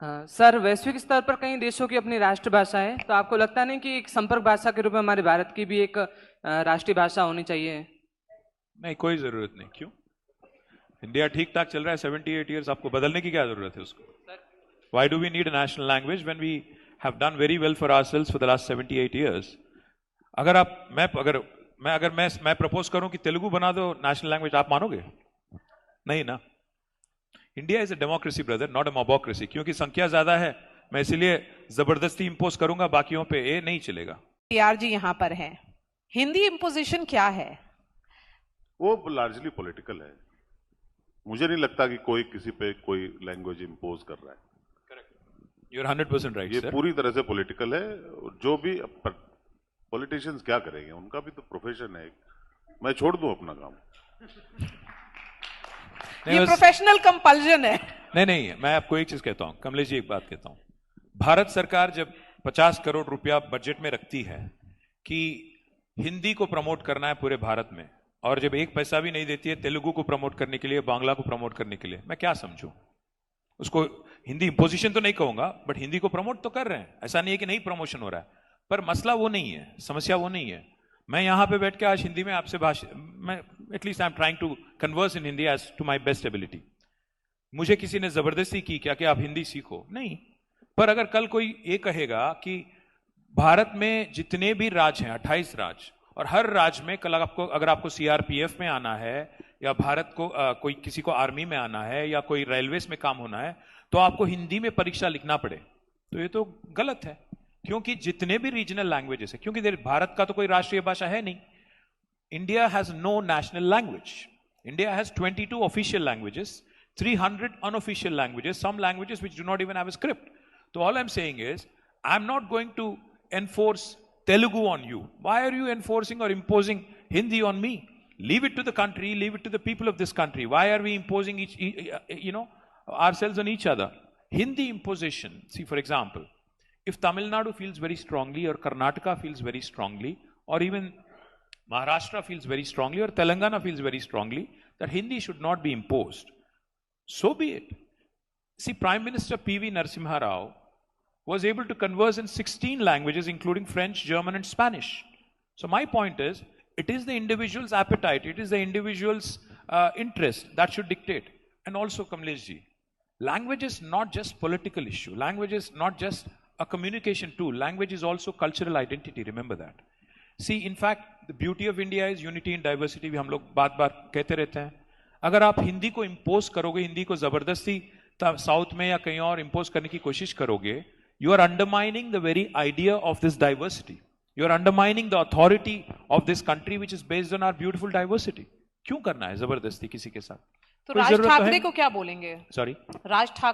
Sir, वैश्विक स्तर पर कई देशों की अपनी राष्ट्रभाषा है, तो आपको लगता नहीं कि एक संपर्क भाषा के रूप में हमारे भारत की भी एक राष्ट्रीय भाषा होनी चाहिए? नहीं, कोई जरूरत नहीं। क्यों? इंडिया ठीक ठाक चल रहा है 78 ईयर्स, आपको बदलने की क्या जरूरत है उसको? Why do we need a national language when we have done very well for ourselves for the last 78 years? अगर आप मैं प्रपोज करूं कि तेलुगु बना दो नेशनल लैंग्वेज, आप मानोगे? नहीं ना। India is a democracy brother, not a mobocracy. क्योंकि संख्या ज्यादा है, मैं इसलिए जबरदस्ती इंपोज करूंगा, बाकियों पे ये नहीं चलेगा। पीआर जी यहाँ पर है। हिंदी इंपोजिशन क्या है? वो लार्जली पॉलिटिकल है। मुझे नहीं लगता कि कोई किसी पे कोई लैंग्वेज इंपोज कर रहा है। You're 100% right, ये sir. पूरी तरह से पॉलिटिकल है। जो भी पॉलिटिशियंस क्या करेंगे, उनका भी तो प्रोफेशन है। मैं छोड़ दूं अपना काम? ये प्रोफेशनल कंपल्जन है। नहीं, मैं आपको एक चीज कहता हूं, कमलेश जी, एक बात कहता हूं। भारत सरकार जब 50 करोड़ रुपया बजट में रखती है कि हिंदी को प्रमोट करना है पूरे भारत में, और जब एक पैसा भी नहीं देती है तेलुगु को प्रमोट करने के लिए, बांग्ला को प्रमोट करने के लिए, मैं क्या समझूं उसको? हिंदी इंपोजिशन तो नहीं कहूंगा, बट हिंदी को प्रमोट तो कर रहे हैं। ऐसा नहीं है कि नहीं प्रमोशन हो रहा है, पर मसला वो नहीं है, समस्या वो नहीं है। मैं यहां पे बैठ के आज हिंदी में आपसे मैं at least I am trying to converse in Hindi as to my best ability. मुझे किसी ने जबरदस्ती की क्या कि आप हिंदी सीखो? नहीं। पर अगर कल कोई ये कहेगा कि भारत में जितने भी राज्य हैं, 28 राज्य, और हर राज्य में कल अगर आपको सीआरपीएफ में आना है, या भारत को कोई किसी को आर्मी में आना है, या कोई रेलवेज में काम होना है, तो आपको हिंदी में परीक्षा लिखना पड़े, तो ये तो गलत है। क्योंकि जितने भी रीजनल लैंग्वेजेस है, क्योंकि भारत का तो कोई राष्ट्रीय भाषा है नहीं। India has no national language. India has 22 official languages, 300 unofficial languages, some languages which do not even have a script. So all I'm saying is, I'm not going to enforce Telugu on you. Why are you enforcing or imposing Hindi on me? Leave it to the country, leave it to the people of this country. Why are we imposing ourselves on each other? Hindi imposition. See, for example, if Tamil Nadu feels very strongly, or Karnataka feels very strongly, or even Maharashtra feels very strongly, or Telangana feels very strongly, that Hindi should not be imposed, so be it. See, Prime Minister P.V. Narasimha Rao was able to converse in 16 languages, including French, German, and Spanish. So my point is, it is the individual's appetite, it is the individual's interest that should dictate. And also, Kamlesh ji, language is not just political issue. Language is not just a communication tool. Language is also cultural identity. Remember that. See, in fact, the beauty of India is unity in diversity. हम लोग बार-बार कहते रहते हैं। अगर आप हिंदी को impose करोगे, हिंदी को जबरदस्ती साउथ में या कहीं और इंपोज करने की कोशिश करोगे, you are undermining the very idea of this diversity. You are undermining the authority of this country which is based on our beautiful diversity. क्यों करना है जबरदस्ती किसी के साथ? तो राज ठाकरे को क्या बोलेंगे? सॉरी, राज ठाकरे